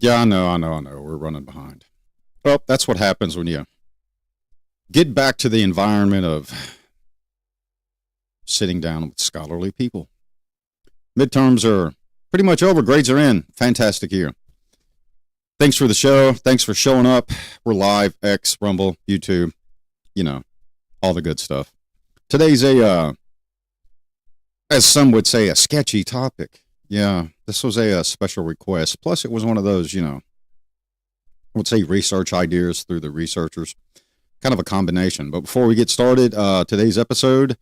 Yeah, I know. We're running behind. Well, that's what happens when you get back to the environment of sitting down with scholarly people. Midterms are pretty much over. Grades are in. Fantastic year. Thanks for the show. Thanks for showing up. We're live, X, Rumble, YouTube, all the good stuff. Today's as some would say, a sketchy topic. Yeah, this was a special request. Plus, it was one of those, I would say research ideas through the researchers. Kind of a combination. But before we get started, today's episode,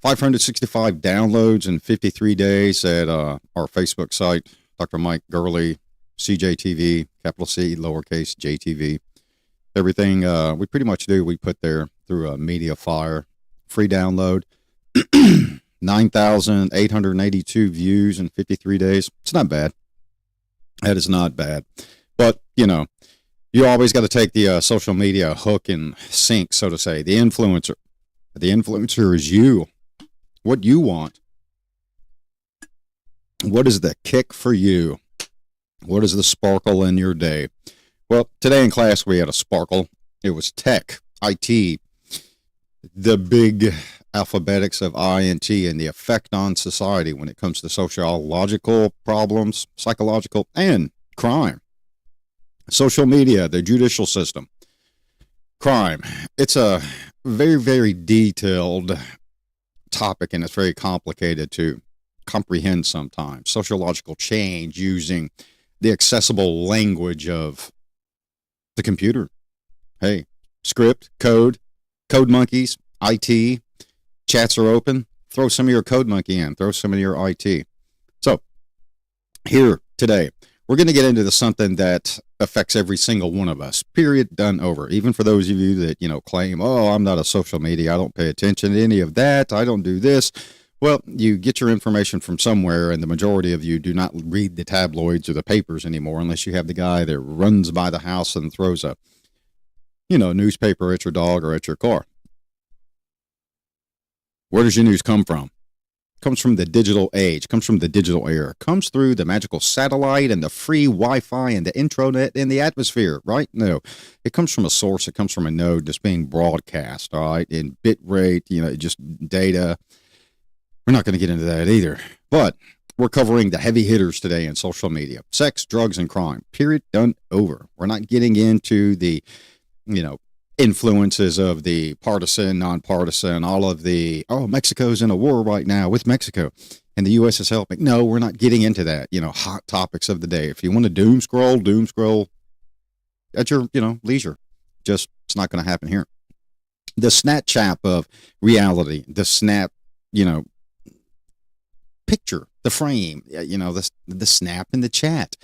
565 downloads in 53 days at our Facebook site, Dr. Mike Gurley, CJTV, capital C, lowercase JTV. Everything we pretty much do, we put there through a media fire. Free download. 9,882 views in 53 days. It's not bad. That is not bad. But, you always got to take the social media hook and sink, so to say. The influencer. The influencer is you. What you want. What is the kick for you? What is the sparkle in your day? Well, today in class we had a sparkle. It was tech, IT, the big alphabetics of I and T, and the effect on society when it comes to sociological problems, psychological, and crime. Social media, the judicial system, crime. It's a very, very detailed topic, and it's very complicated to comprehend sometimes. Sociological change using the accessible language of the computer. Hey, script, code monkeys, IT, chats are open. Throw some of your code monkey in. Throw some of your IT. So, here today, we're going to get into something that affects every single one of us. Period. Done. Over. Even for those of you that, claim, I'm not a social media. I don't pay attention to any of that. I don't do this. Well, you get your information from somewhere, and the majority of you do not read the tabloids or the papers anymore unless you have the guy that runs by the house and throws a, newspaper at your dog or at your car. Where does your news come from? It comes from the digital age, comes from the digital era, comes through the magical satellite and the free Wi-Fi and the intranet in the atmosphere, right? No, it comes from a source. It comes from a node that's being broadcast, all right, in bit rate, just data. We're not going to get into that either, but we're covering the heavy hitters today in social media: sex, drugs, and crime. Period. Done. Over. We're not getting into the, influences of the partisan, nonpartisan, all of the, Mexico's in a war right now with Mexico and the U.S. is helping. No, we're not getting into that, hot topics of the day. If you want to doom scroll at your, leisure. Just, it's not going to happen here. The Snapchat of reality, the snap, picture, the frame, the snap in the chat.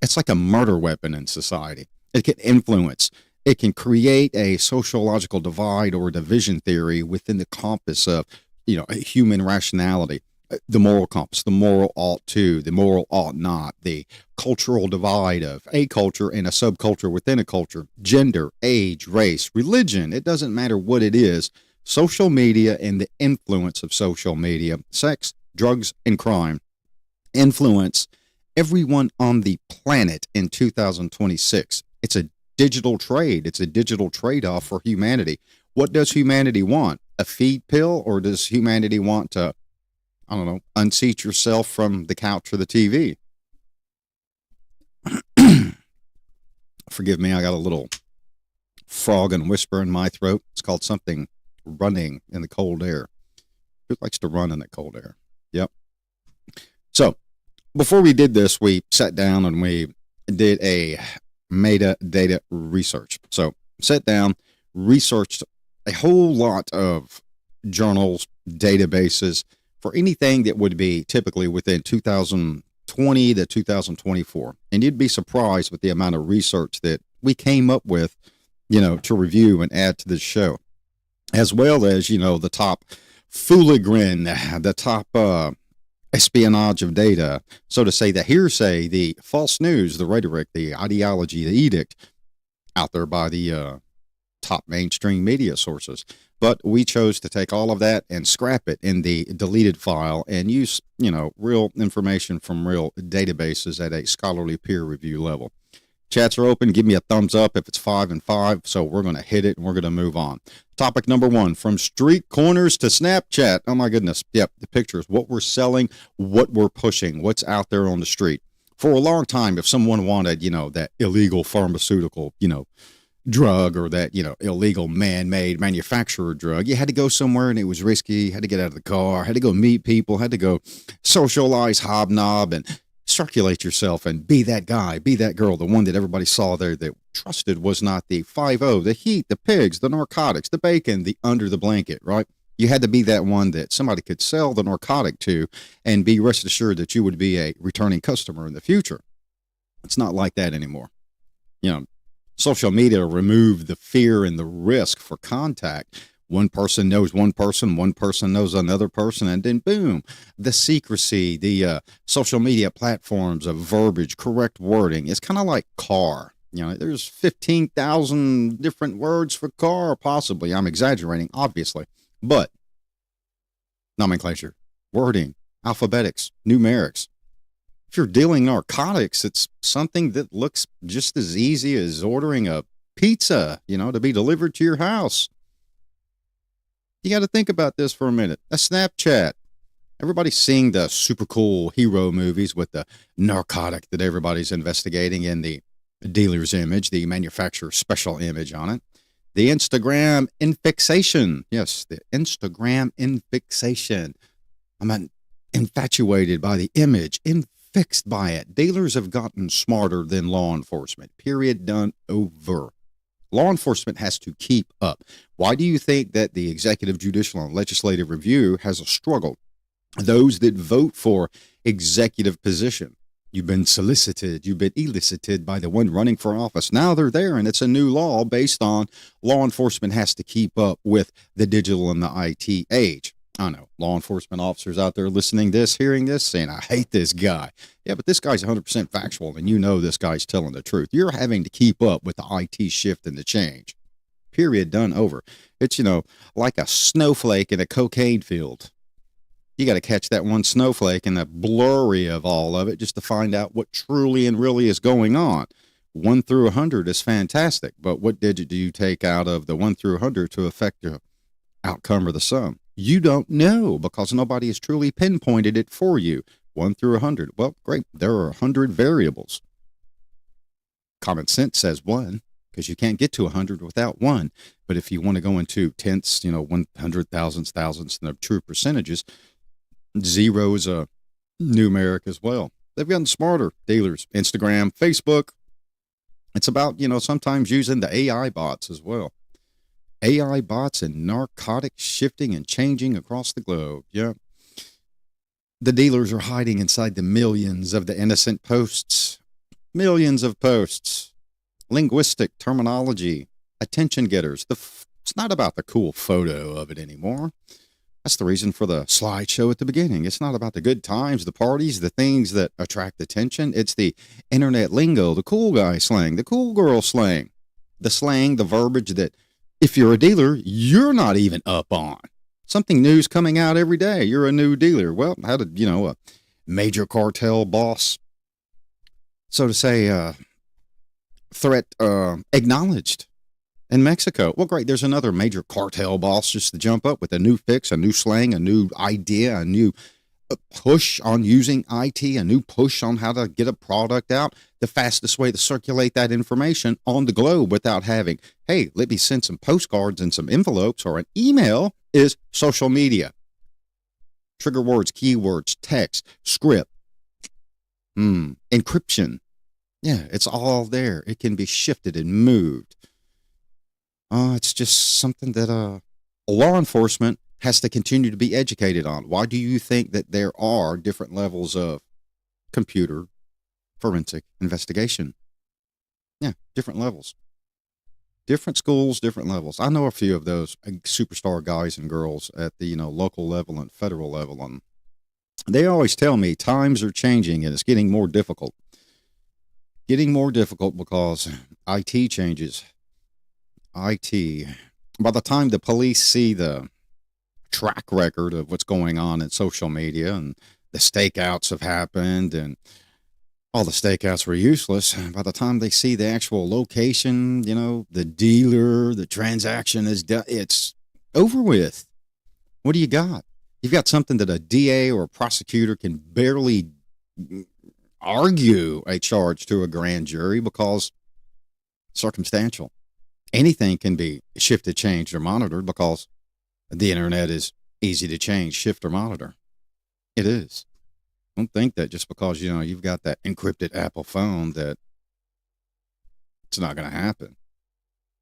It's like a murder weapon in society. It can influence. It can create a sociological divide or division theory within the compass of, human rationality, the moral compass, the moral ought to, the moral ought not, the cultural divide of a culture and a subculture within a culture, gender, age, race, religion. It doesn't matter what it is. Social media and the influence of social media, sex, drugs, and crime influence everyone on the planet in 2026. It's a digital trade. It's a digital trade-off for humanity. What does humanity want? A feed pill? Or does humanity want to, unseat yourself from the couch or the TV? Forgive me, I got a little frog and whisper in my throat. It's called something running in the cold air. Who likes to run in the cold air? Yep. So, before we did this, we sat down and we did a metadata research. So, sat down, researched a whole lot of journals, databases for anything that would be typically within 2020 to 2024. And you'd be surprised with the amount of research that we came up with, to review and add to this show, as well as, the top fooligran, the top espionage of data, so to say, the hearsay, the false news, the rhetoric, the ideology, the edict out there by the top mainstream media sources. But we chose to take all of that and scrap it in the deleted file and use, real information from real databases at a scholarly peer review level. Chats are open. Give me a thumbs up if it's 5 and 5. So we're going to hit it and we're going to move on. Topic number 1, from street corners to Snapchat. Oh my goodness. Yep. The pictures, what we're selling, what we're pushing, what's out there on the street. For a long time, if someone wanted, that illegal pharmaceutical, drug or that, illegal man-made manufacturer drug, you had to go somewhere and it was risky. You had to get out of the car, had to go meet people, had to go socialize, hobnob, and circulate yourself and be that guy, be that girl, the one that everybody saw there that trusted was not the 5-0, the heat, the pigs, the narcotics, the bacon, the under the blanket, right? You had to be that one that somebody could sell the narcotic to and be rest assured that you would be a returning customer in the future. It's not like that anymore. Social media removed the fear and the risk for contact. One person knows one person knows another person, and then boom, the secrecy, the social media platforms of verbiage, correct wording. It's kind of like car. There's 15,000 different words for car, possibly. I'm exaggerating, obviously. But nomenclature, wording, alphabetics, numerics. If you're dealing narcotics, it's something that looks just as easy as ordering a pizza, to be delivered to your house. You got to think about this for a minute. A Snapchat. Everybody's seeing the super cool hero movies with the narcotic that everybody's investigating in the dealer's image, the manufacturer's special image on it. The Instagram infixation. Yes, the Instagram infixation. I'm infatuated by the image, infixed by it. Dealers have gotten smarter than law enforcement. Period. Done. Over. Law enforcement has to keep up. Why do you think that the executive, judicial, and legislative review has a struggle? Those that vote for executive position, you've been solicited, you've been elicited by the one running for office. Now they're there, and it's a new law based on law enforcement has to keep up with the digital and the IT age. I know law enforcement officers out there listening this, hearing this, saying, I hate this guy. Yeah, but this guy's 100% factual, and this guy's telling the truth. You're having to keep up with the IT shift and the change. Period. Done. Over. It's, like a snowflake in a cocaine field. You got to catch that one snowflake and the blurry of all of it just to find out what truly and really is going on. 1 through 100 is fantastic, but what digit do you take out of the 1 through 100 to affect the outcome or the sum? You don't know because nobody has truly pinpointed it for you. 1 through 100. Well, great. There are 100 variables. Common sense says 1 because you can't get to 100 without 1. But if you want to go into tenths, 100 thousandths, thousandths, and the true percentages, 0 is a numeric as well. They've gotten smarter, dealers. Instagram, Facebook. It's about, sometimes using the AI bots as well. AI bots and narcotics shifting and changing across the globe. Yeah. The dealers are hiding inside the millions of the innocent posts. Millions of posts. Linguistic terminology. Attention getters. It's not about the cool photo of it anymore. That's the reason for the slideshow at the beginning. It's not about the good times, the parties, the things that attract attention. It's the internet lingo, the cool guy slang, the cool girl slang. The slang, the verbiage that if you're a dealer, you're not even up on. Something new's coming out every day. You're a new dealer. Well, how did, a major cartel boss, so to say, threat acknowledged in Mexico? Well, great. There's another major cartel boss just to jump up with a new fix, a new slang, a new idea, a new push on using IT, a new push on how to get a product out. The fastest way to circulate that information on the globe without having, hey, let me send some postcards and some envelopes or an email is social media. Trigger words, keywords, text, script, encryption. Yeah, it's all there. It can be shifted and moved. It's just something that law enforcement has to continue to be educated on. Why do you think that there are different levels of computer forensic investigation? Yeah, different levels. Different schools, different levels. I know a few of those superstar guys and girls at the local level and federal level, and they always tell me times are changing and it's getting more difficult. Getting more difficult because IT changes. IT. By the time the police see the track record of what's going on in social media and the stakeouts have happened and all the stakeouts were useless. By the time they see the actual location, the dealer, the transaction is done, it's over with. What do you got? You've got something that a DA or a prosecutor can barely argue a charge to a grand jury because circumstantial. Anything can be shifted, changed, or monitored because the internet is easy to change, shift, or monitor. It is. Don't think that just because, you've got that encrypted Apple phone that it's not going to happen.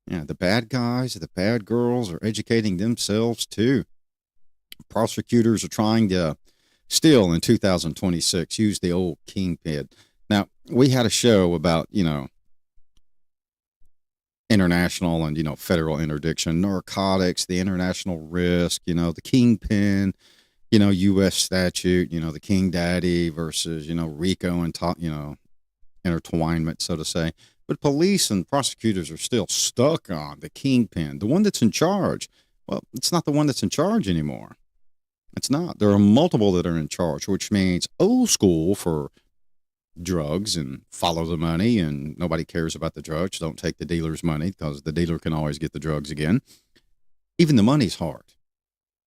Yeah, the bad guys, the bad girls are educating themselves too. Prosecutors are trying to still in 2026 use the old kingpin. Now, we had a show about, international and, federal interdiction, narcotics, the international risk, the kingpin, U.S. statute, the King Daddy versus, RICO and, intertwinement, so to say. But police and prosecutors are still stuck on the kingpin, the one that's in charge. Well, it's not the one that's in charge anymore. It's not. There are multiple that are in charge, which means old school for drugs and follow the money, and nobody cares about the drugs. Don't take the dealer's money because the dealer can always get the drugs again. Even the money's hard.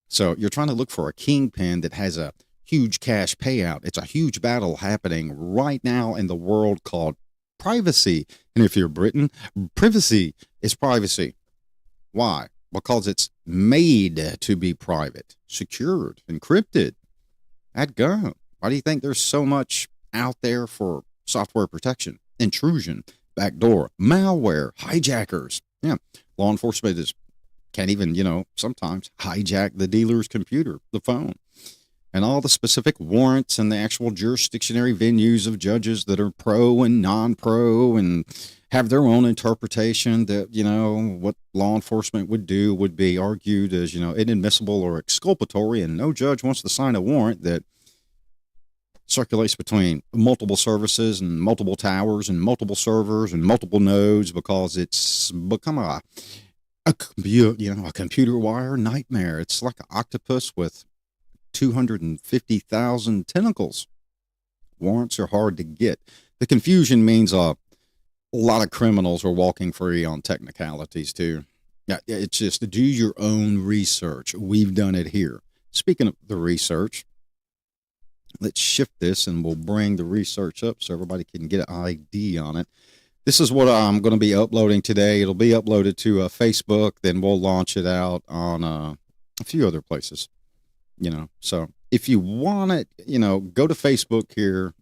So you're trying to look for a kingpin that has a huge cash payout. It's a huge battle happening right now in the world called privacy. And if you're Britain, privacy is privacy. Why? Because it's made to be private, secured, encrypted. At go. Why do you think there's so much out there for software protection, intrusion, backdoor, malware, hijackers? Yeah, law enforcement can't even, sometimes hijack the dealer's computer, the phone, and all the specific warrants and the actual jurisdictionary venues of judges that are pro and non-pro and have their own interpretation that, what law enforcement would do would be argued as, inadmissible or exculpatory, and no judge wants to sign a warrant that circulates between multiple services and multiple towers and multiple servers and multiple nodes because it's become a computer wire nightmare. It's like an octopus with 250,000 tentacles. Warrants are hard to get. The confusion means a lot of criminals are walking free on technicalities too. Yeah, it's just do your own research. We've done it here. Speaking of the research, let's shift this and we'll bring the research up so everybody can get an ID on it. This is what I'm going to be uploading today. It'll be uploaded to Facebook. Then we'll launch it out on a few other places, So if you want it, go to Facebook here,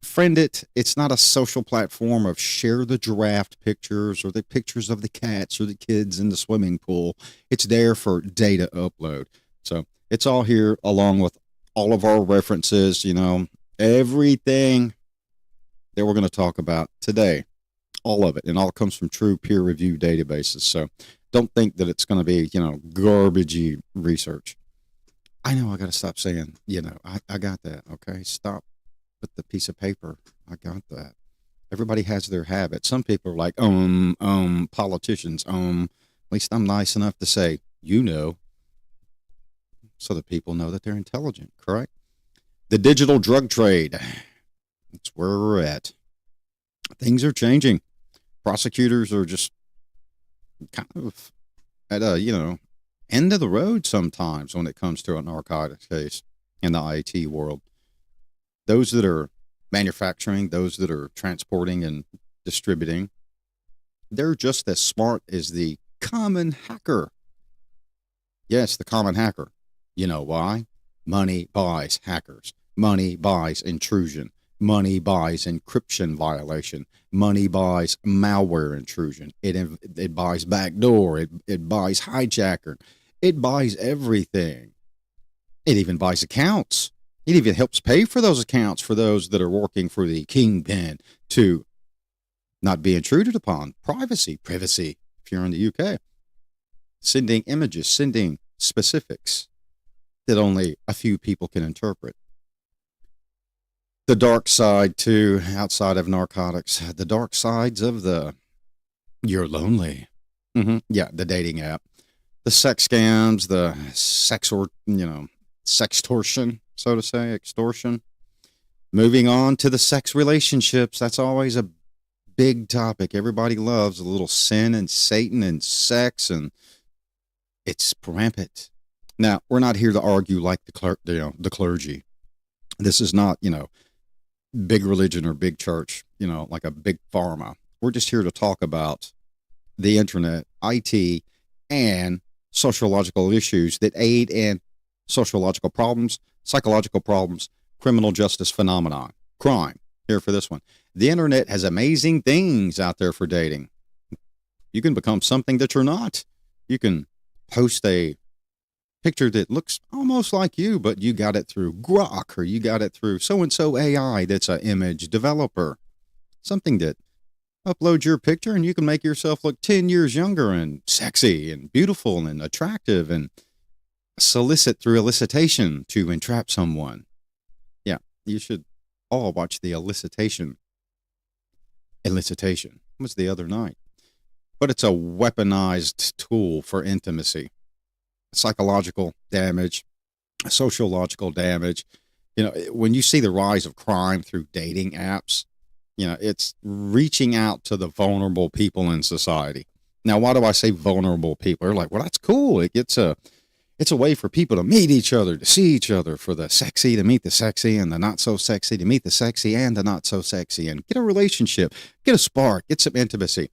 friend it. It's not a social platform of share the giraffe pictures or the pictures of the cats or the kids in the swimming pool. It's there for data upload. So it's all here along with all of our references, everything that we're going to talk about today, all of it. And all comes from true peer review databases. So don't think that it's going to be, garbagey research. I know I got to stop saying, I got that. Okay. Stop with the piece of paper. I got that. Everybody has their habit. Some people are like, politicians, at least I'm nice enough to say, so that people know that they're intelligent, correct? The digital drug trade. That's where we're at. Things are changing. Prosecutors are just kind of at a, end of the road sometimes when it comes to a narcotics case in the IT world. Those that are manufacturing, those that are transporting and distributing, they're just as smart as the common hacker. Yes, the common hacker. You know why? Money buys hackers. Money buys intrusion. Money buys encryption violation. Money buys malware intrusion. It buys backdoor. It buys hijacker. It buys everything. It even buys accounts. It even helps pay for those accounts for those that are working for the kingpin to not be intruded upon. Privacy, if you're in the UK. Sending images, sending specifics that only a few people can interpret. The dark side, too, outside of narcotics, the dark sides of you're lonely. Yeah, the dating app, the sex scams, the sextortion, so to say, extortion. Moving on to the sex relationships. That's always a big topic. Everybody loves a little sin and Satan and sex, and it's rampant. Now, we're not here to argue like the clergy. This is not, big religion or big church, like a big pharma. We're just here to talk about the internet, IT, and sociological issues that aid in sociological problems, psychological problems, criminal justice phenomenon, crime. Here for this one. The internet has amazing things out there for dating. You can become something that you're not. You can post a picture that looks almost like you, but you got it through Grok, or you got it through so-and-so AI that's an image developer. Something that uploads your picture and you can make yourself look 10 years younger and sexy and beautiful and attractive and solicit through elicitation to entrap someone. Yeah, you should all watch the elicitation. It was the other night. But it's a weaponized tool for intimacy. Psychological damage, sociological damage. When you see the rise of crime through dating apps, it's reaching out to the vulnerable people in society. Now, why do I say vulnerable people? They're like, well, that's cool. It's a way for people to meet each other, to see each other, for the sexy to meet the sexy and the not so sexy to meet the sexy and the not so sexy, and get a relationship, get a spark, get some intimacy.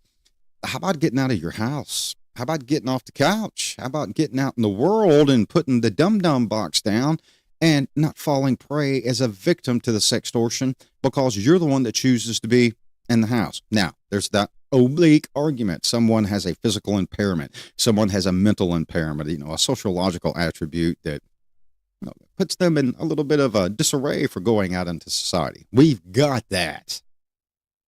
How about getting out of your house? How about getting off the couch? How about getting out in the world and putting the dum-dum box down and not falling prey as a victim to the sextortion because you're the one that chooses to be in the house? Now, there's that oblique argument. Someone has a physical impairment. Someone has a mental impairment, a sociological attribute that puts them in a little bit of a disarray for going out into society. We've got that.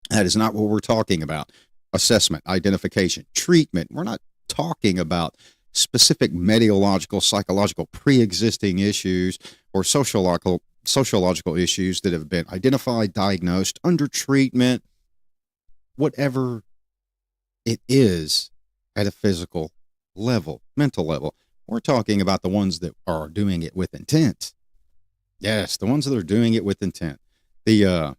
That is not what we're talking about. Assessment, identification, treatment. We're not talking about specific mediological, psychological, pre-existing issues or sociological issues that have been identified, diagnosed, under treatment, whatever it is at a physical level, mental level. We're talking about the ones that are doing it with intent. Yes, the ones that are doing it with intent. The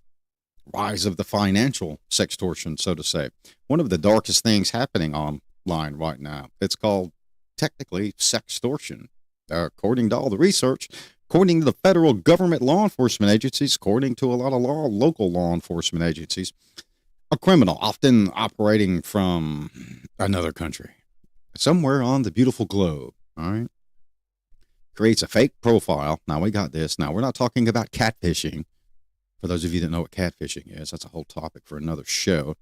rise of the financial sextortion, so to say. One of the darkest things happening online right now. It's called technically sextortion. According to all the research, according to the federal government law enforcement agencies, according to a lot of local law enforcement agencies, a criminal often operating from another country, somewhere on the beautiful globe, all right, creates a fake profile. Now we got this. Now we're not talking about catfishing. For those of you that know what catfishing is, that's a whole topic for another show.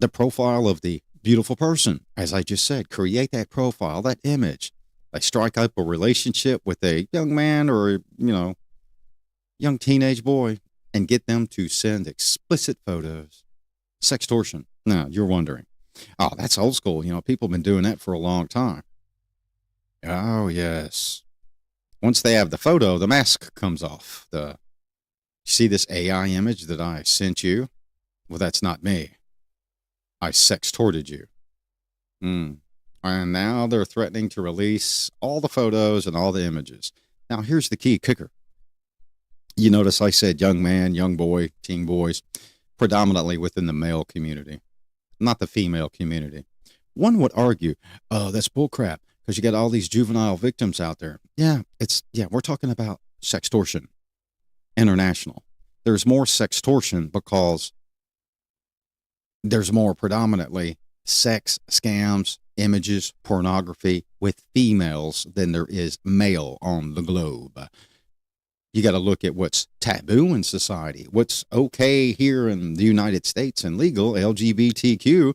The profile of the beautiful person, as I just said, create that profile, that image. They strike up a relationship with a young man or, young teenage boy and get them to send explicit photos. Sextortion. Now, you're wondering, oh, that's old school. People have been doing that for a long time. Oh, yes. Once they have the photo, the mask comes off. See this AI image that I sent you? Well, that's not me. I sextorted you. And now they're threatening to release all the photos and all the images. Now, here's the key kicker. You notice I said young man, young boy, teen boys, predominantly within the male community, not the female community. One would argue, oh, that's bullcrap, because you got all these juvenile victims out there. Yeah, we're talking about sextortion. International. There's more sextortion because there's more predominantly sex scams, images, pornography with females than there is male on the globe. You got to look at what's taboo in society, what's okay here in the United States and legal, LGBTQ.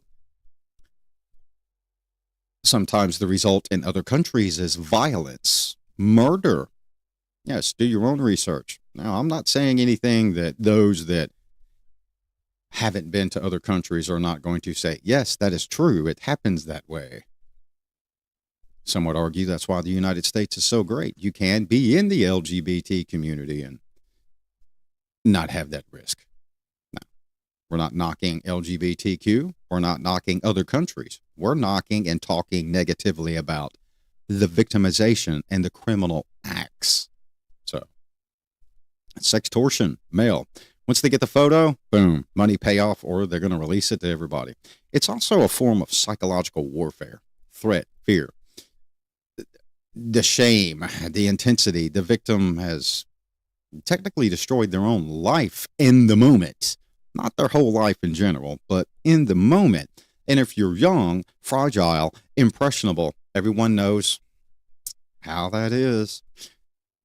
Sometimes the result in other countries is violence, murder. Yes, do your own research. Now, I'm not saying anything that those that haven't been to other countries are not going to say, yes, that is true. It happens that way. Some would argue that's why the United States is so great. You can be in the LGBT community and not have that risk. No, we're not knocking LGBTQ. We're not knocking other countries. We're knocking and talking negatively about the victimization and the criminal acts. So, sextortion, mail. Once they get the photo, boom, money payoff, or they're going to release it to everybody. It's also a form of psychological warfare, threat, fear. The shame, the intensity, the victim has technically destroyed their own life in the moment. Not their whole life in general, but in the moment. And if you're young, fragile, impressionable, everyone knows how that is.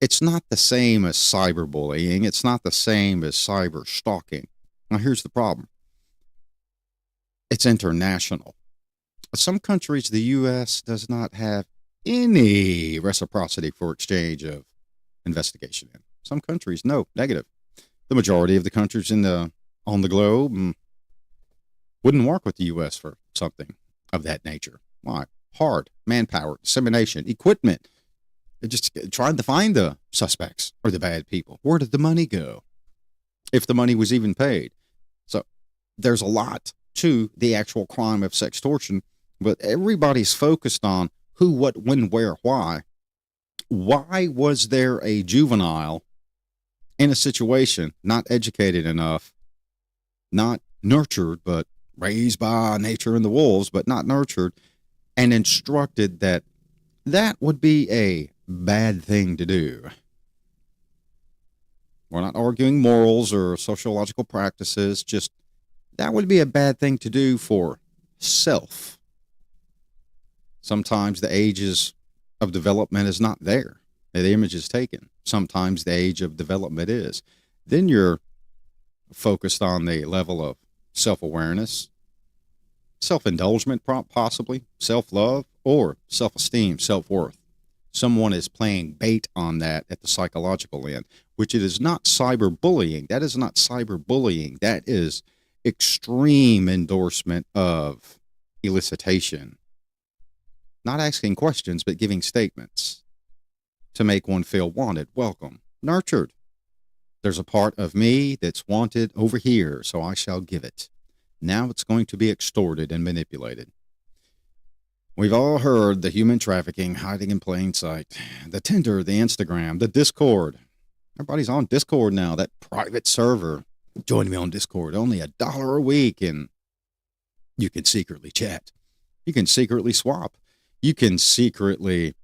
It's not the same as cyberbullying. It's not the same as cyber stalking. Now, here's the problem. It's international. Some countries, the U.S. does not have any reciprocity for exchange of investigation in. Some countries, no, negative. The majority of the countries on the globe wouldn't work with the U.S. for something of that nature. Why? Hard manpower, dissemination, equipment. They're just trying to find the suspects or the bad people. Where did the money go? If the money was even paid. So there's a lot to the actual crime of sextortion, but everybody's focused on who, what, when, where, why. Why was there a juvenile in a situation not educated enough, not nurtured, but raised by nature and the wolves, but not nurtured and instructed that that would be a bad thing to do? We're not arguing morals or sociological practices, just that would be a bad thing to do for self. Sometimes the ages of development is not there. The image is taken. Sometimes the age of development is. Then you're focused on the level of self-awareness, self-indulgence, possibly, self-love, or self-esteem, self-worth. Someone is playing bait on that at the psychological end, which it is not cyberbullying. That is not cyberbullying. That is extreme endorsement of elicitation. Not asking questions, but giving statements to make one feel wanted, welcome, nurtured. There's a part of me that's wanted over here, so I shall give it. Now it's going to be extorted and manipulated. We've all heard the human trafficking hiding in plain sight. The Tinder, the Instagram, the Discord. Everybody's on Discord now, that private server. Join me on Discord, only $1 a week, and you can secretly chat. You can secretly swap. You can secretly,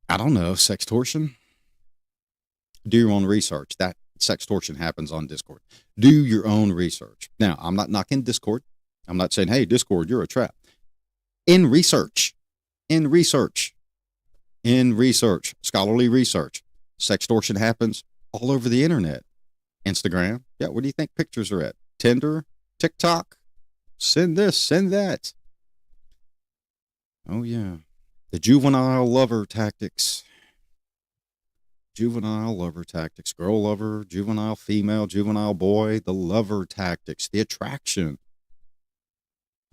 I don't know, sextortion. Do your own research. That sextortion happens on Discord. Do your own research. Now, I'm not knocking Discord. I'm not saying, hey, Discord, you're a trap. In research, scholarly research, sextortion happens all over the internet. Instagram. Yeah, where do you think pictures are at? Tinder, TikTok. Send this, send that. Oh, yeah. The juvenile lover tactics. Juvenile lover tactics. Girl lover, juvenile female, juvenile boy. The lover tactics. The attraction.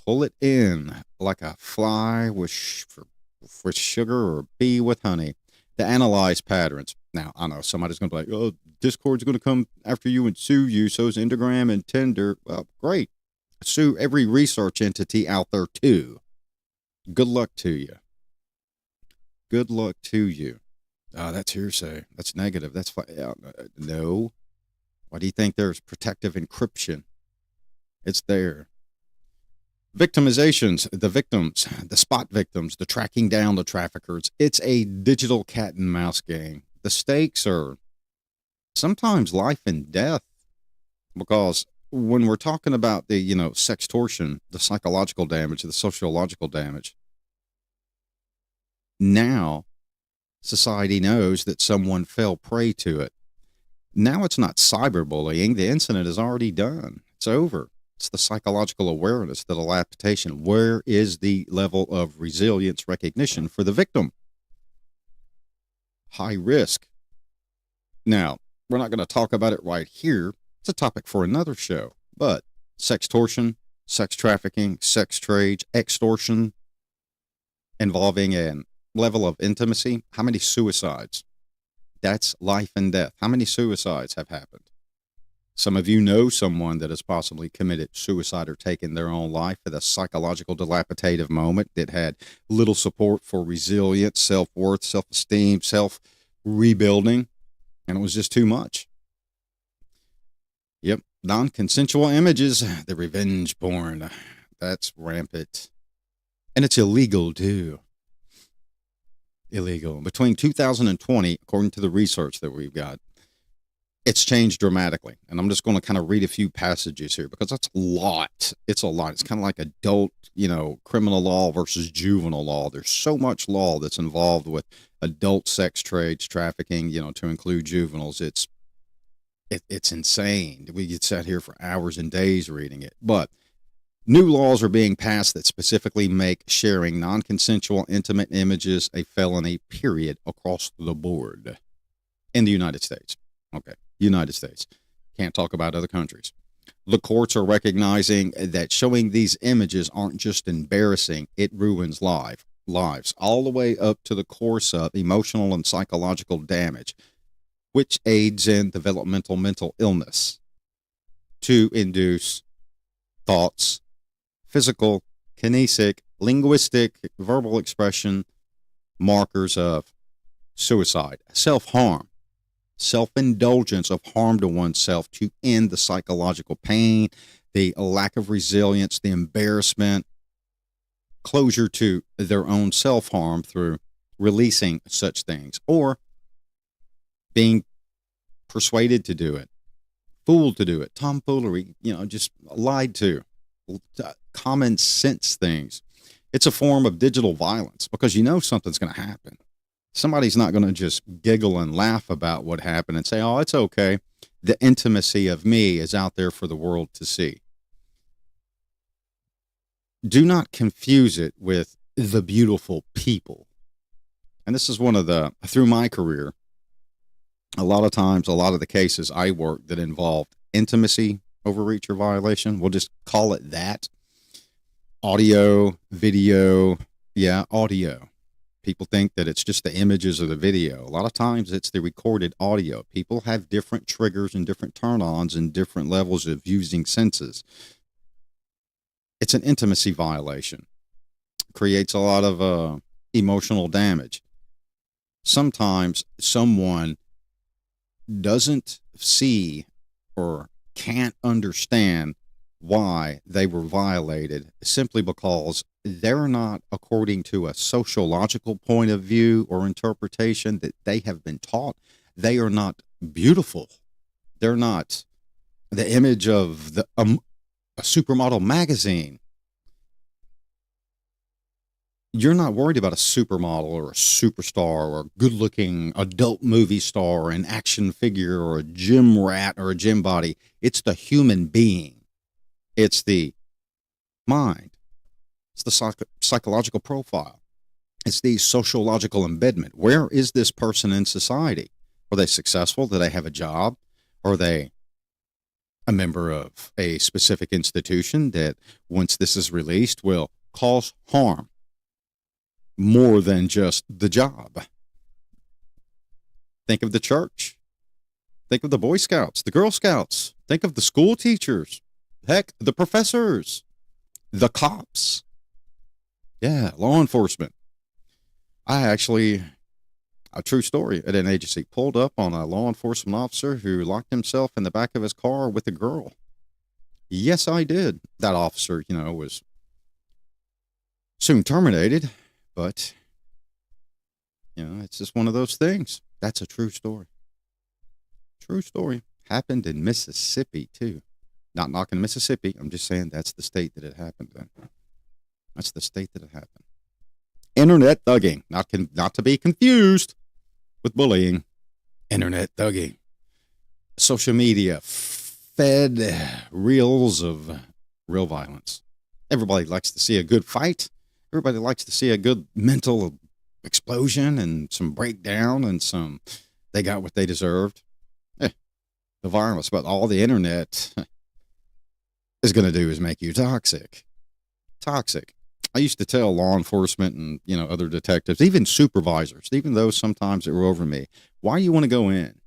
Pull it in like a fly with sugar or a bee with honey. To analyze patterns. Now, I know somebody's going to be like, oh, Discord's going to come after you and sue you. So is Instagram and Tinder. Well, great. Sue every research entity out there, too. Good luck to you. Good luck to you. That's hearsay. That's negative. That's no. Why do you think there's protective encryption? It's there. Victimizations, the victims, the spot victims, the tracking down the traffickers. It's a digital cat and mouse game. The stakes are sometimes life and death, because when we're talking about the, sextortion, the psychological damage, the sociological damage, now society knows that someone fell prey to it. Now it's not cyberbullying. The incident is already done. It's over. It's the psychological awareness, the dilapidation. Where is the level of resilience recognition for the victim? High risk. Now, we're not going to talk about it right here. It's a topic for another show. But sextortion, sex trafficking, sex trade, extortion, involving a level of intimacy. How many suicides? That's life and death. How many suicides have happened? Some of you know someone that has possibly committed suicide or taken their own life at a psychological dilapidative moment that had little support for resilience, self-worth, self-esteem, self-rebuilding, and it was just too much. Yep, non-consensual images, the revenge porn, that's rampant. And it's illegal, too. Illegal. Between 2020, according to the research that we've got, it's changed dramatically. And I'm just going to kind of read a few passages here because that's a lot. It's a lot. It's kind of like adult, criminal law versus juvenile law. There's so much law that's involved with adult sex trades, trafficking, to include juveniles. It's insane. We could sit here for hours and days reading it. But new laws are being passed that specifically make sharing non-consensual intimate images a felony, period, across the board in the United States. Okay, United States. Can't talk about other countries. The courts are recognizing that showing these images aren't just embarrassing, it ruins lives, all the way up to the course of emotional and psychological damage, which aids in developmental mental illness to induce thoughts, physical, kinesic, linguistic, verbal expression, markers of suicide, self-harm, self-indulgence of harm to oneself to end the psychological pain, the lack of resilience, the embarrassment, closure to their own self-harm through releasing such things, or being persuaded to do it, fooled to do it, tomfoolery, just lied to, common sense things. It's a form of digital violence because something's going to happen. Somebody's not going to just giggle and laugh about what happened and say, oh, it's okay. The intimacy of me is out there for the world to see. Do not confuse it with the beautiful people. And this is through my career, a lot of times, a lot of the cases I work that involved intimacy overreach or violation, we'll just call it that. Audio, video, audio. People think that it's just the images or the video. A lot of times it's the recorded audio. People have different triggers and different turn-ons and different levels of using senses. It's an intimacy violation. Creates a lot of emotional damage. Sometimes someone doesn't see or can't understand why they were violated simply because they're not, according to a sociological point of view or interpretation that they have been taught, they are not beautiful. They're not the image of a supermodel magazine. You're not worried about a supermodel or a superstar or a good-looking adult movie star or an action figure or a gym rat or a gym body. It's the human being. It's the mind. It's the psychological profile. It's the sociological embedment. Where is this person in society? Are they successful? Do they have a job? Are they a member of a specific institution that, once this is released, will cause harm more than just the job? Think of the church. Think of the Boy Scouts, the Girl Scouts. Think of the school teachers. Heck, the professors, the cops. Yeah, law enforcement. A true story, at an agency, pulled up on a law enforcement officer who locked himself in the back of his car with a girl. Yes, I did. That officer, was soon terminated, but, it's just one of those things. That's a true story. True story. Happened in Mississippi, too. Not knocking Mississippi. I'm just saying that's the state that it happened in. That's the state that it happened. Internet thugging. Not to be confused with bullying. Internet thugging. Social media fed reels of real violence. Everybody likes to see a good fight. Everybody likes to see a good mental explosion and some breakdown and they got what they deserved. The virus, but all the internet is going to do is make you toxic. Toxic. I used to tell law enforcement and, other detectives, even supervisors, even those sometimes that were over me, why you want to go in?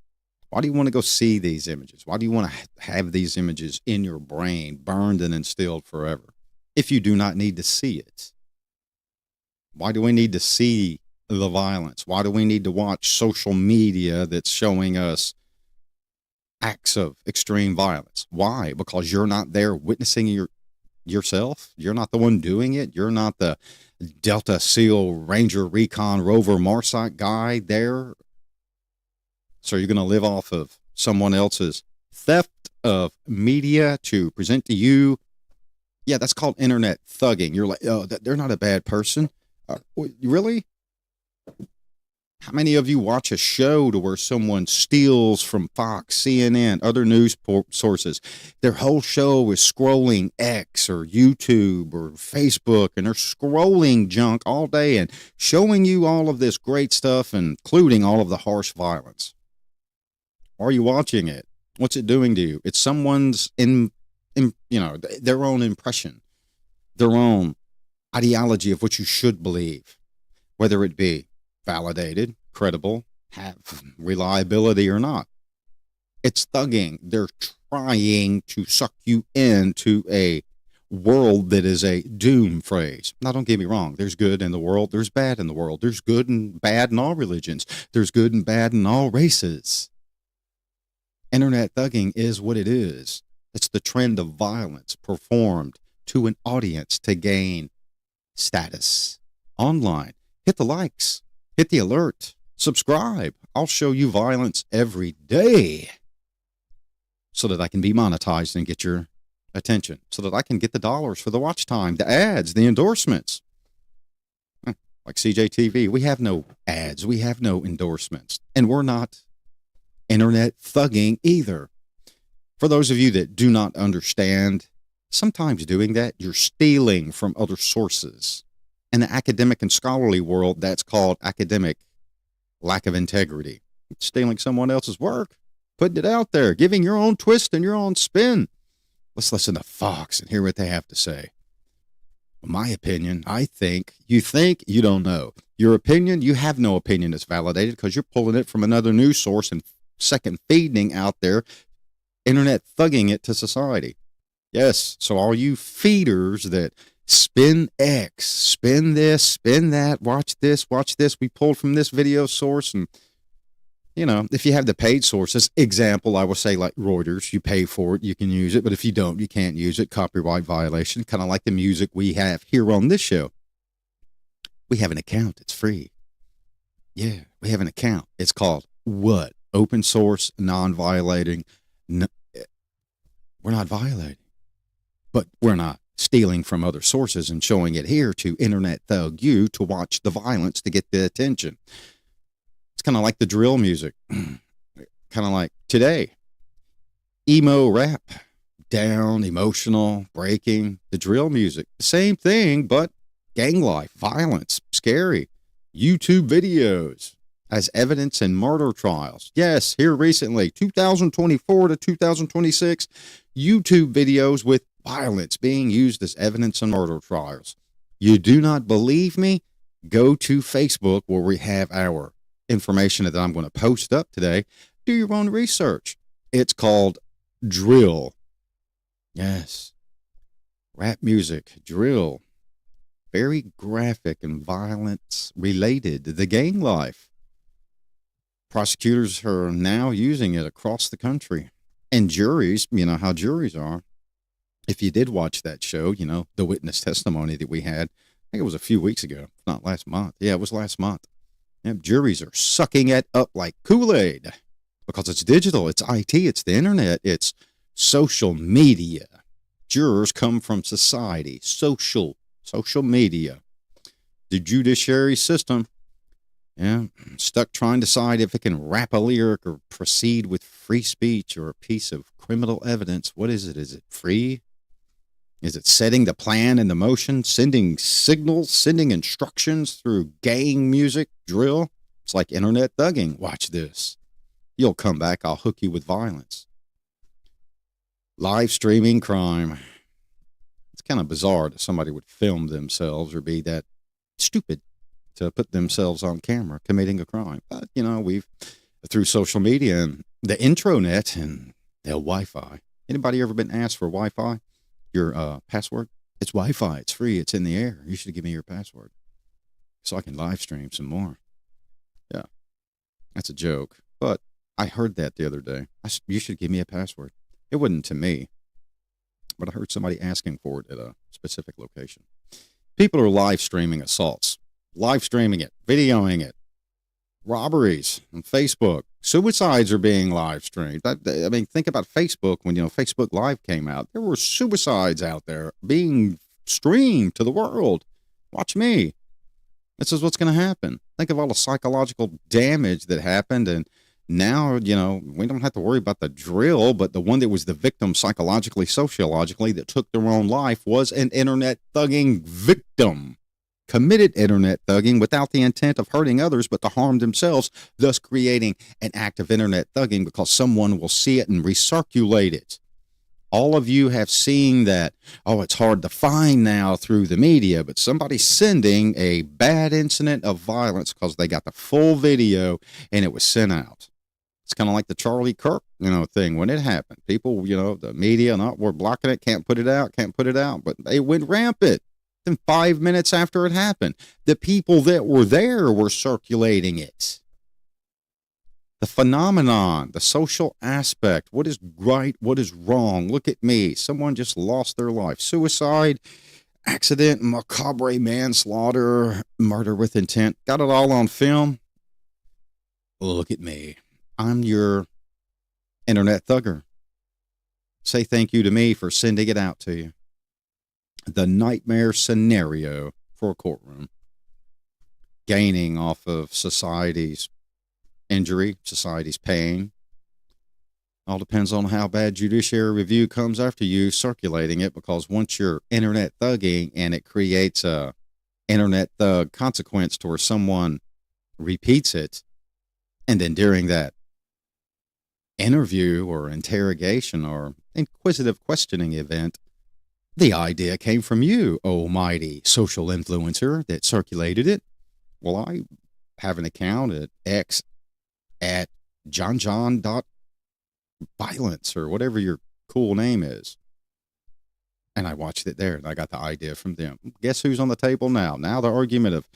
Why do you want to go see these images? Why do you want to have these images in your brain, burned and instilled forever, if you do not need to see it? Why do we need to see the violence? Why do we need to watch social media that's showing us acts of extreme violence? Why? Because you're not there witnessing yourself. You're not the one doing it. You're not the Delta SEAL Ranger Recon Rover Marsite guy there. So you're going to live off of someone else's theft of media to present to you. Yeah, that's called internet thugging. You're like, oh, they're not a bad person. Really? How many of you watch a show to where someone steals from Fox, CNN, other news sources? Their whole show is scrolling X or YouTube or Facebook, and they're scrolling junk all day and showing you all of this great stuff, including all of the harsh violence. Why are you watching it? What's it doing to you? It's someone's their own impression, their own ideology of what you should believe, whether it be validated, credible, have reliability or not. It's thugging. They're trying to suck you into a world that is a doom phrase. Now, don't get me wrong. There's good in the world. There's bad in the world. There's good and bad in all religions. There's good and bad in all races. Internet thugging is what it is. It's the trend of violence performed to an audience to gain status online. Hit the likes. Hit the alert. Subscribe. I'll show you violence every day so that I can be monetized and get your attention, so that I can get the dollars for the watch time, the ads, the endorsements. Like CJTV, we have no ads. We have no endorsements. And we're not internet thugging either. For those of you that do not understand, sometimes doing that, you're stealing from other sources. In the academic and scholarly world, that's called academic lack of integrity. Stealing someone else's work, putting it out there, giving your own twist and your own spin. Let's listen to Fox and hear what they have to say. My opinion, I think you don't know. Your opinion, you have no opinion that's validated because you're pulling it from another news source and second feeding out there, internet thugging it to society. Yes, so all you feeders that spin X, spin this, spin that, watch this, we pulled from this video source. And, if you have the paid sources, example, I will say like Reuters, you pay for it, you can use it. But if you don't, you can't use it. Copyright violation, kind of like the music we have here on this show. We have an account. It's free. Yeah, we have an account. It's called what? Open source, non-violating. No, we're not violating, but we're not stealing from other sources and showing it here to internet thug you to watch the violence to get the attention. It's kind of like the drill music, kind of like today, emo rap, down, emotional, breaking, the drill music, the same thing, but gang life, violence, scary, YouTube videos as evidence in murder trials. Yes, here recently, 2024 to 2026, YouTube videos with violence being used as evidence in murder trials. You do not believe me? Go to Facebook where we have our information that I'm going to post up today. Do your own research. It's called drill. Yes. Rap music, drill. Very graphic and violence related to the gang life. Prosecutors are now using it across the country. And juries, you know how juries are. If you did watch that show, the witness testimony that we had, I think it was a few weeks ago, not last month. Yeah, it was last month. Yeah, juries are sucking it up like Kool-Aid because it's digital, it's IT, it's the internet, it's social media. Jurors come from society, social media. The judiciary system, stuck trying to decide if it can rap a lyric or proceed with free speech or a piece of criminal evidence. What is it? Is it free? Is it setting the plan and the motion, sending signals, sending instructions through gang music, drill? It's like internet thugging. Watch this. You'll come back. I'll hook you with violence. Live streaming crime. It's kind of bizarre that somebody would film themselves or be that stupid to put themselves on camera committing a crime. But, we've, through social media and the intranet and the Wi-Fi. Anybody ever been asked for Wi-Fi? Your password? It's Wi-Fi. It's free. It's in the air. You should give me your password so I can live stream some more. Yeah, that's a joke. But I heard that the other day. You should give me a password. It wasn't to me, but I heard somebody asking for it at a specific location. People are live streaming assaults, live streaming it, videoing it, robberies on Facebook. Suicides are being live streamed. I mean, think about Facebook. When, Facebook Live came out, there were suicides out there being streamed to the world. Watch me. This is what's going to happen. Think of all the psychological damage that happened. And now, we don't have to worry about the drill, but the one that was the victim psychologically, sociologically, that took their own life was an internet thugging victim. Committed internet thugging without the intent of hurting others, but to harm themselves, thus creating an act of internet thugging because someone will see it and recirculate it. All of you have seen that, it's hard to find now through the media, but somebody's sending a bad incident of violence because they got the full video and it was sent out. It's kind of like the Charlie Kirk, thing when it happened. People, the media, we're blocking it, can't put it out, but it went rampant. Then 5 minutes after it happened, the people that were there were circulating it. The phenomenon, the social aspect, what is right, what is wrong? Look at me. Someone just lost their life. Suicide, accident, macabre manslaughter, murder with intent. Got it all on film. Look at me. I'm your internet thugger. Say thank you to me for sending it out to you. The nightmare scenario for a courtroom. Gaining off of society's injury, society's pain. All depends on how bad judiciary review comes after you circulating it, because once you're internet thugging and it creates a internet thug consequence to where someone repeats it, and then during that interview or interrogation or inquisitive questioning event, the idea came from you, oh mighty social influencer that circulated it. Well, I have an account at X at johnjohn.violence or whatever your cool name is. And I watched it there and I got the idea from them. Guess who's on the table now? Now the argument of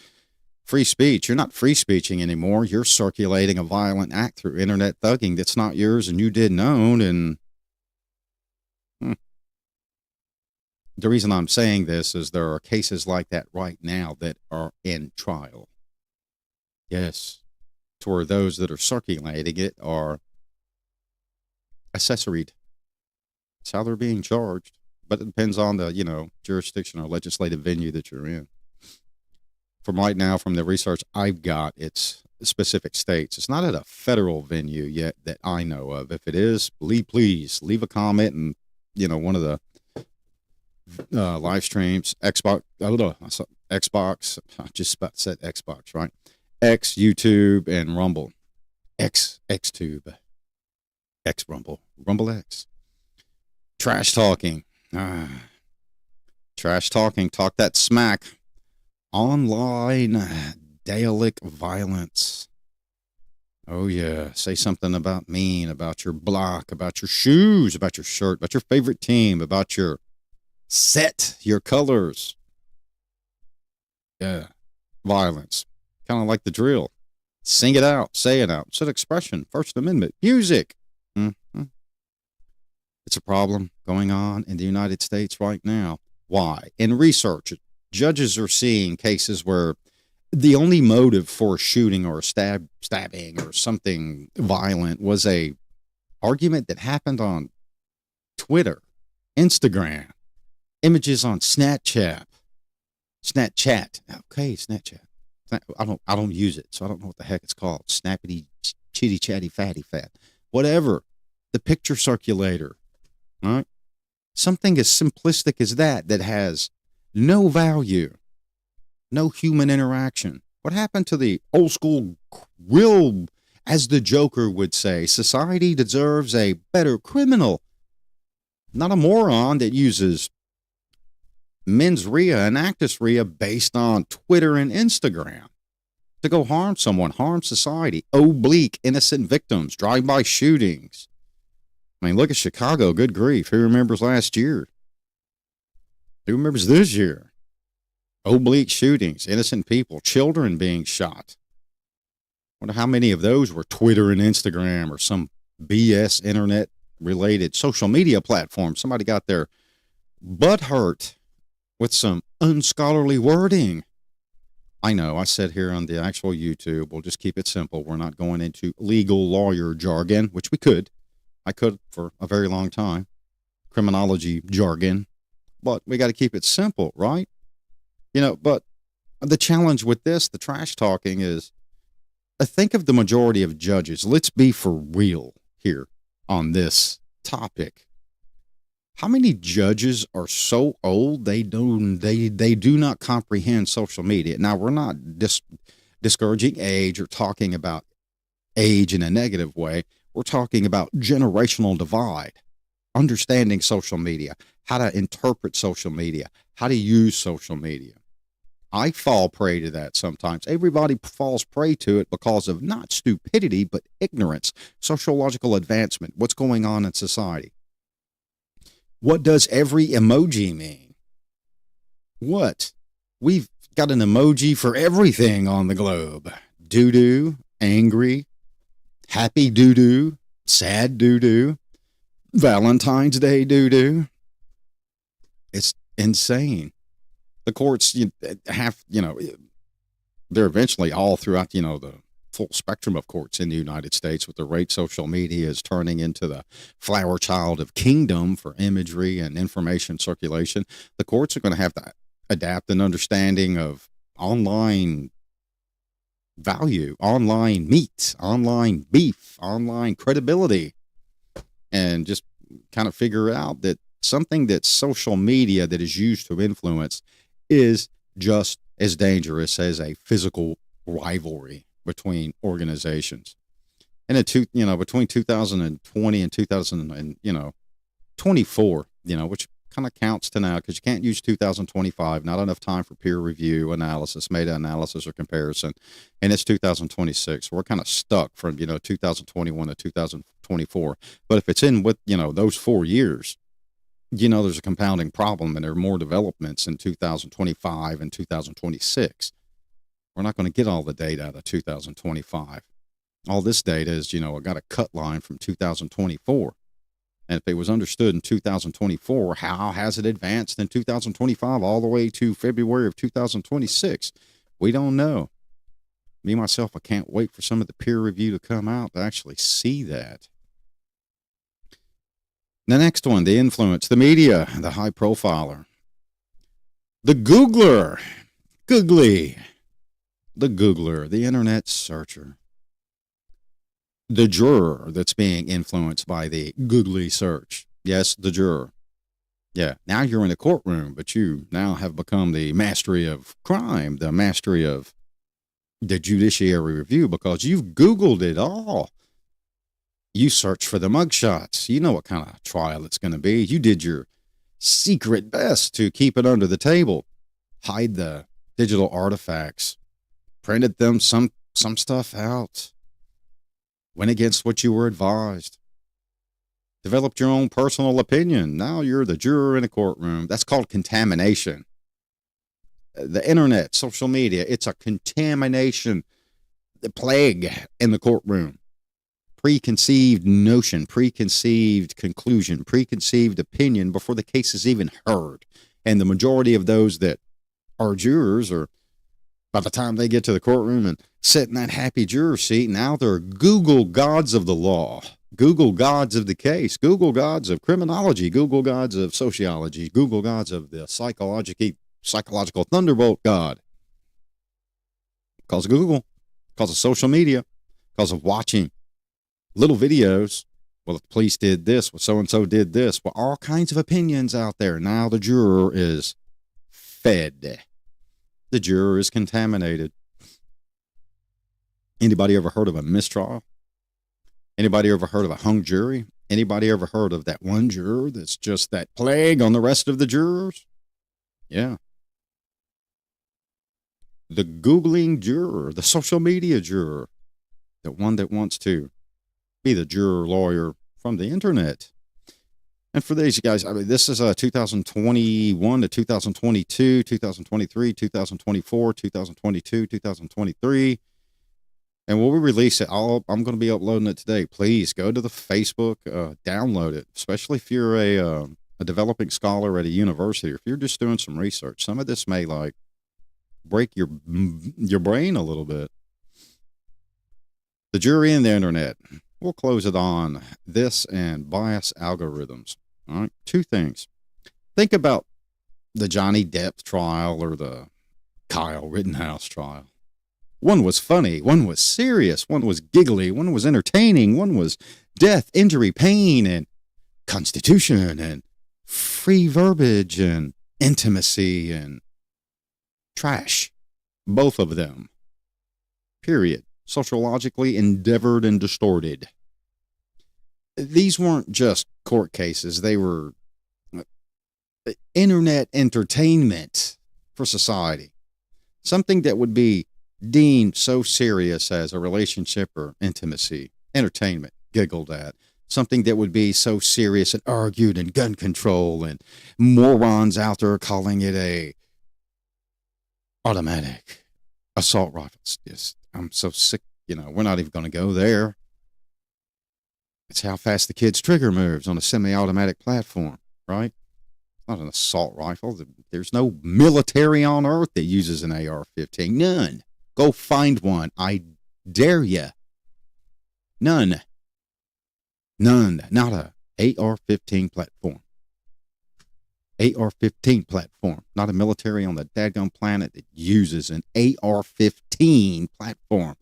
free speech. You're not free speeching anymore. You're circulating a violent act through internet thugging that's not yours and you didn't own. And the reason I'm saying this is there are cases like that right now that are in trial. Yes, to where those that are circulating it are accessoried. That's how they're being charged. But it depends on the, jurisdiction or legislative venue that you're in. From right now, from the research I've got, it's specific states. It's not at a federal venue yet that I know of. If it is, please leave a comment and, one of the live streams, Xbox, I just about said Xbox, right? X, YouTube, and Rumble. Xtube, X Rumble, Rumble X. Trash talking. Trash talking, talk that smack. Online Dalek violence. Oh yeah, say something about mean, about your block, about your shoes, about your shirt, about your favorite team, about your set, your colors. Yeah, violence. Kind of like the drill. Sing it out, say it out. It's an expression, First Amendment, music. Mm-hmm. It's a problem going on in the United States right now. Why? In research, judges are seeing cases where the only motive for shooting or stabbing or something violent was a argument that happened on Twitter, Instagram, images on Snapchat. Okay, Snapchat. I don't use it, so I don't know what the heck it's called. Snappity, chitty, chatty, fatty, fat. Whatever. The picture circulator. All right? Something as simplistic as that has no value, no human interaction. What happened to the old school real, as the Joker would say, society deserves a better criminal, not a moron that uses mens rea and actus rea based on Twitter and Instagram to go harm someone, harm society, oblique innocent victims, drive-by shootings. I mean, look at Chicago. Good grief. Who remembers last year? Who remembers this year? Oblique shootings, innocent people, children being shot. Wonder how many of those were Twitter and Instagram or some BS internet-related social media platform. Somebody got their butt hurt with some unscholarly wording. I know, I said here on the actual YouTube, we'll just keep it simple. We're not going into legal lawyer jargon, which we could. I could for a very long time. Criminology jargon. But we got to keep it simple, right? But the challenge with this, the trash talking, is I think of the majority of judges. Let's be for real here on this topic. How many judges are so old they do not comprehend social media? Now, we're not discouraging age or talking about age in a negative way. We're talking about generational divide, understanding social media, how to interpret social media, how to use social media. I fall prey to that sometimes. Everybody falls prey to it because of not stupidity, but ignorance, sociological advancement, what's going on in society. What does every emoji mean? What? We've got an emoji for everything on the globe. Doo-doo, angry, happy doo-doo, sad doo-doo, Valentine's Day doo-doo. It's insane. The courts they're eventually all throughout, the full spectrum of courts in the United States, with the rate social media is turning into the flower child of kingdom for imagery and information circulation. The courts are going to have to adapt an understanding of online value, online meat, online beef, online credibility, and just kind of figure out that something that's social media that is used to influence is just as dangerous as a physical rivalry between organizations. And between 2020 and 2024, which kind of counts to now, because you can't use 2025, not enough time for peer review, analysis, meta-analysis, or comparison, and it's 2026. We're kind of stuck from 2021 to 2024. But if it's in with those 4 years, there's a compounding problem, and there are more developments in 2025 and 2026. We're not going to get all the data out of 2025. All this data is, I got a cut line from 2024. And if it was understood in 2024, how has it advanced in 2025 all the way to February of 2026? We don't know. Me, myself, I can't wait for some of the peer review to come out to actually see that. The next one, the influence, the media, the high profiler, the Googler, Googly, the Googler, the internet searcher, the juror that's being influenced by the Googly search. Yes, the juror. Yeah, now you're in the courtroom, but you now have become the mastery of crime, the mastery of the judiciary review, because you've Googled it all. You search for the mugshots. You know what kind of trial it's going to be. You did your secret best to keep it under the table, hide the digital artifacts, printed them some stuff out, went against what you were advised, developed your own personal opinion. Now you're the juror in a courtroom. That's called contamination. The internet, social media, it's a contamination, the plague in the courtroom. Preconceived notion, preconceived conclusion, preconceived opinion before the case is even heard. And the majority of those that are jurors are, by the time they get to the courtroom and sit in that happy juror seat, now they're Google gods of the law, Google gods of the case, Google gods of criminology, Google gods of sociology, Google gods of the psychological thunderbolt god. Because of Google, because of social media, because of watching little videos. Well, the police did this. Well, so-and-so did this. Well, all kinds of opinions out there. Now the juror is fed. The juror is contaminated. Anybody ever heard of a mistrial? Anybody ever heard of a hung jury? Anybody ever heard of that one juror that's just that plague on the rest of the jurors? Yeah. the Googling juror, the social media juror, the one that wants to be the juror lawyer from the internet. And for these guys, I mean, this is 2021 to 2022, 2023, 2024, 2022, 2023. And when we release it, I'm going to be uploading it today. Please go to the Facebook, download it, especially if you're a developing scholar at a university, or if you're just doing some research. Some of this may like break your brain a little bit. The jury and the internet. We'll close it on this and bias algorithms. All right, two things. Think about the Johnny Depp trial or the Kyle Rittenhouse trial. One was funny, one was serious, one was giggly, one was entertaining, one was death, injury, pain, and constitution, and free verbiage, and intimacy, and trash. Both of them. Period. Sociologically endeavored and distorted. These weren't just court cases. They were internet entertainment for society. Something that would be deemed so serious as a relationship or intimacy, entertainment, giggled at. Something that would be so serious and argued and gun control, and morons out there calling it a automatic assault rifle. I'm so sick, we're not even going to go there. It's how fast the kid's trigger moves on a semi-automatic platform, right? It's not an assault rifle. There's no military on earth that uses an AR-15. None. Go find one. I dare you. None. Not a AR-15 platform. AR-15 platform. Not a military on the dadgum planet that uses an AR-15 platform.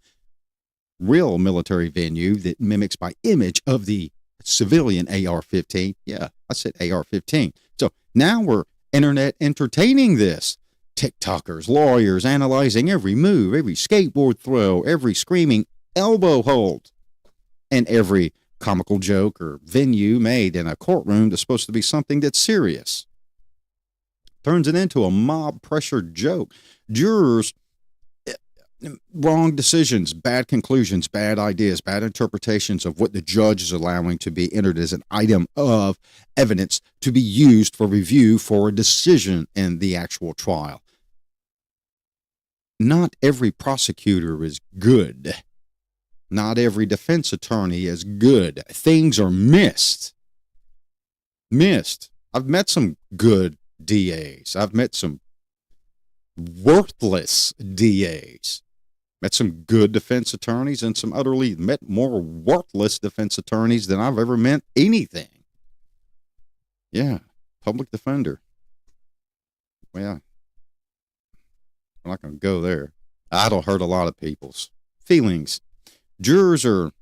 Real military venue that mimics by image of the civilian AR-15. Yeah, I said AR-15. So now we're internet entertaining this. TikTokers, lawyers analyzing every move, every skateboard throw, every screaming elbow hold, and every comical joke or venue made in a courtroom that's supposed to be something that's serious. Turns it into a mob pressure joke. Jurors, wrong decisions, bad conclusions, bad ideas, bad interpretations of what the judge is allowing to be entered as an item of evidence to be used for review for a decision in the actual trial. Not every prosecutor is good. Not every defense attorney is good. Things are missed. I've met some good DAs. I've met some worthless DAs. Met some good defense attorneys and met more worthless defense attorneys than I've ever met anything. Yeah, public defender. Well, I'm not going to go there. That'll hurt a lot of people's feelings. Jurors are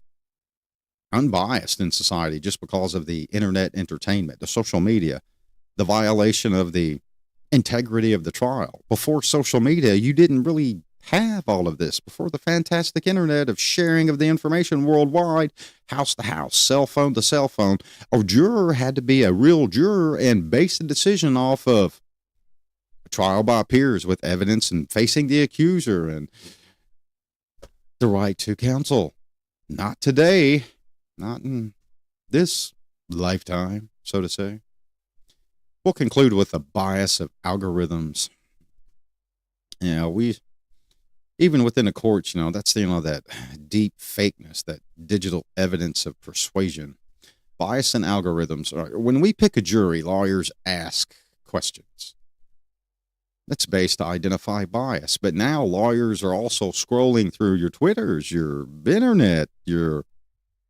unbiased in society just because of the internet entertainment, the social media, the violation of the integrity of the trial. Before social media, you didn't really have all of this. Before the fantastic internet of sharing of the information worldwide, house to house, cell phone to cell phone, a juror had to be a real juror and base the decision off of a trial by peers with evidence and facing the accuser and the right to counsel. Not today. Not in this lifetime, so to say. We'll conclude with the bias of algorithms. Even within the courts, that's that deep fakeness, that digital evidence of persuasion. Bias and algorithms. When we pick a jury, lawyers ask questions. That's based to identify bias. But now lawyers are also scrolling through your Twitters, your internet, your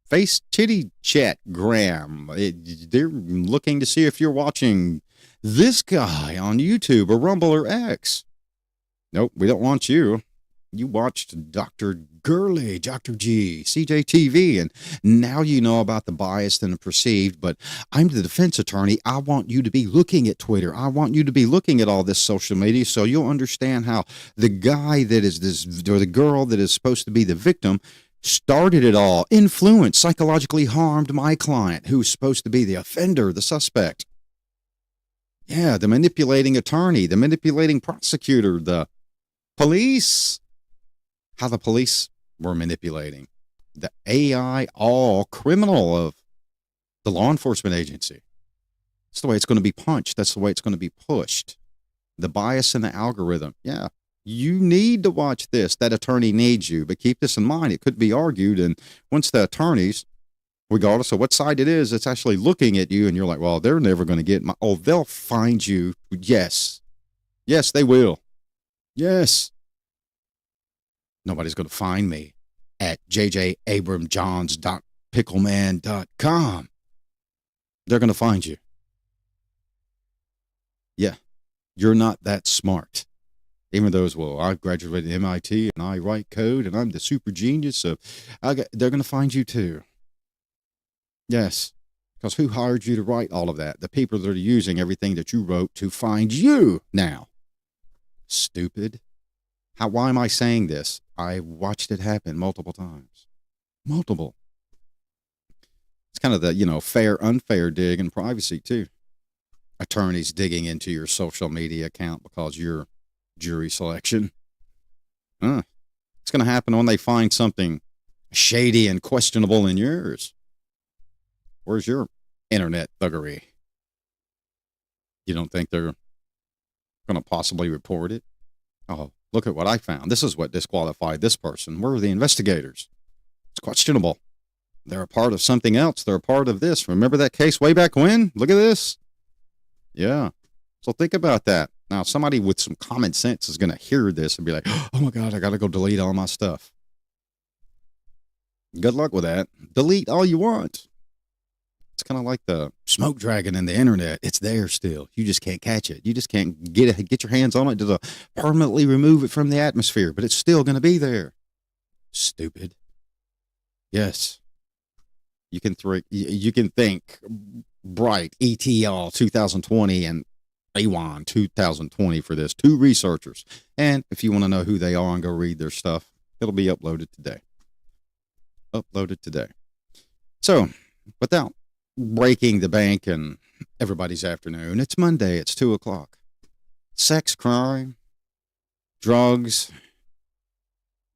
face chitty chat gram. They're looking to see if you're watching this guy on YouTube or Rumble or X. Nope, we don't want you. You watched Dr. Gurley, Dr. G, CJTV, and now you know about the biased and the perceived, but I'm the defense attorney. I want you to be looking at Twitter. I want you to be looking at all this social media so you'll understand how the guy that is this, or the girl that is supposed to be the victim, started it all, influenced, psychologically harmed my client, who's supposed to be the offender, the suspect. Yeah, the manipulating attorney, the manipulating prosecutor, the Police, how the police were manipulating the AI, all criminal of the law enforcement agency. That's the way it's going to be punched. That's the way it's going to be pushed. The bias in the algorithm. Yeah, you need to watch this. That attorney needs you. But keep this in mind. It could be argued. And once the attorneys, regardless of what side it is, it's actually looking at you and you're like, well, they're never going to get my, oh, they'll find you. Yes. Yes, they will. Yes. Nobody's going to find me at jjabramjohns.pickleman.com. They're going to find you. Yeah. You're not that smart. Even those, well, I graduated MIT and I write code and I'm the super genius. So they're going to find you too. Yes. Because who hired you to write all of that? The people that are using everything that you wrote to find you now. Stupid. Why am I saying this? I watched it happen multiple times. Multiple. It's kind of the, fair, unfair dig in privacy too. Attorneys digging into your social media account because you're jury selection. It's going to happen when they find something shady and questionable in yours. Where's your internet thuggery? You don't think they're going to possibly report it? Oh, look at what I found. This is what disqualified this person. Where are the investigators? It's questionable. They're a part of something else. They're a part of this. Remember that case way back when? Look at this. Yeah. So think about that. Now, somebody with some common sense is going to hear this and be like, oh my God, I got to go delete all my stuff. Good luck with that. Delete all you want. It's kind of like the smoke dragon in the internet. It's there still. You just can't catch it. You just can't get your hands on it to permanently remove it from the atmosphere, but it's still going to be there. Stupid. Yes. You can think bright, ETL 2020 and A1 2020 for this. 2 researchers. And if you want to know who they are and go read their stuff, it'll be uploaded today. So, without breaking the bank and everybody's afternoon, it's Monday, it's 2:00. Sex, crime, drugs,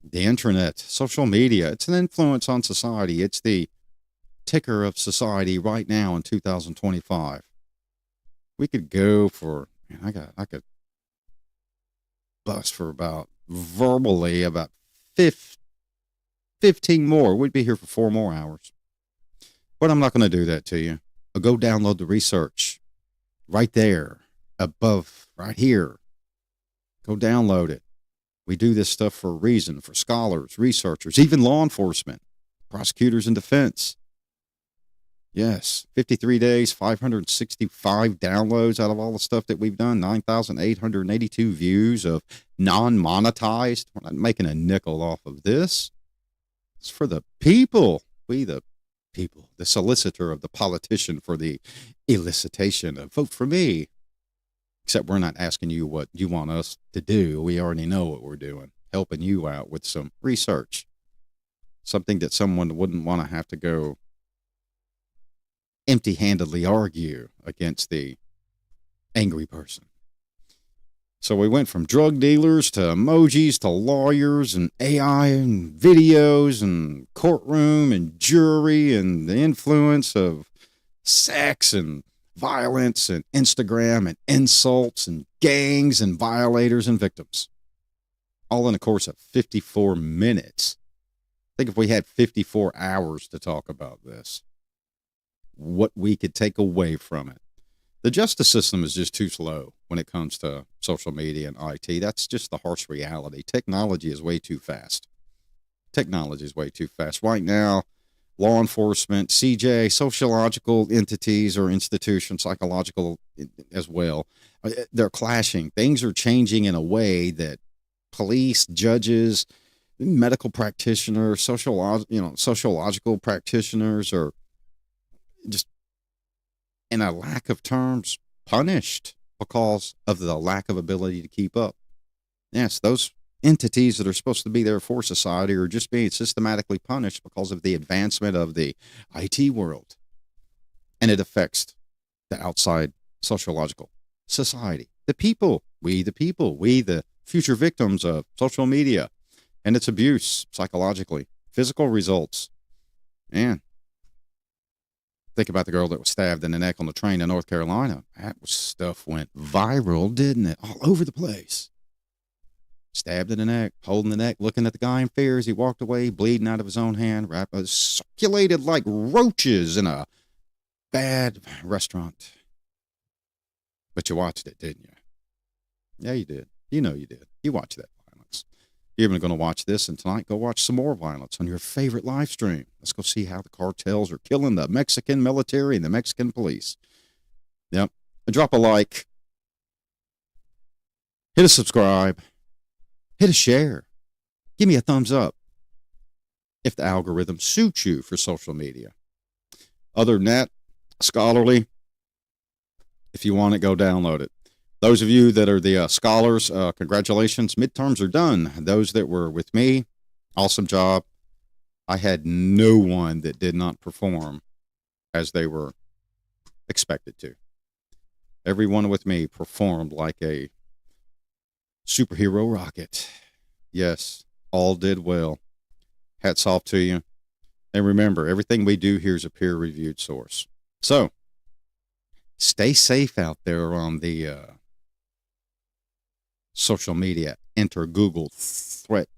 the internet, social media, it's an influence on society. It's the ticker of society right now in 2025. We could go for, I could bust for about 15 more. We'd be here for 4 more hours. But I'm not going to do that to you. I'll go download the research right there, above, right here. Go download it. We do this stuff for a reason, for scholars, researchers, even law enforcement, prosecutors, and defense. Yes, 53 days, 565 downloads out of all the stuff that we've done, 9,882 views of non-monetized. We're not making a nickel off of this. It's for the people. We the people, the solicitor of the politician for the elicitation of vote for me. Except we're not asking you what you want us to do. We already know what we're doing, helping you out with some research. Something that someone wouldn't want to have to go empty-handedly argue against the angry person. So we went from drug dealers to emojis to lawyers and AI and videos and courtroom and jury and the influence of sex and violence and Instagram and insults and gangs and violators and victims. All in the course of 54 minutes. Think if we had 54 hours to talk about this, what we could take away from it. The justice system is just too slow when it comes to social media and IT. That's just the harsh reality. Technology is way too fast. Right now, law enforcement, CJ, sociological entities or institutions, psychological as well, they're clashing. Things are changing in a way that police, judges, medical practitioners, sociological practitioners are just, in a lack of terms, punished because of the lack of ability to keep up. Yes, those entities that are supposed to be there for society are just being systematically punished because of the advancement of the IT world. And it affects the outside sociological society. The people, we the future victims of social media and its abuse psychologically, physical results. And think about the girl that was stabbed in the neck on the train in North Carolina. That stuff went viral, didn't it? All over the place. Stabbed in the neck, holding the neck, looking at the guy in fear as he walked away, bleeding out of his own hand, circulated like roaches in a bad restaurant. But you watched it, didn't you? Yeah, you did. You know you did. You watched that violence. You're even going to watch this, and tonight go watch some more violence on your favorite live stream. Let's go see how the cartels are killing the Mexican military and the Mexican police. Yep. Drop a like. Hit a subscribe. Hit a share. Give me a thumbs up if the algorithm suits you for social media. Other than that, Scholarly, if you want it, go download it. Those of you that are the scholars, congratulations. Midterms are done. Those that were with me, awesome job. I had no one that did not perform as they were expected to. Everyone with me performed like a superhero rocket. Yes, all did well. Hats off to you. And remember, everything we do here is a peer-reviewed source. So, stay safe out there on the social media. Enter Google threat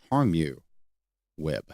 harm you web.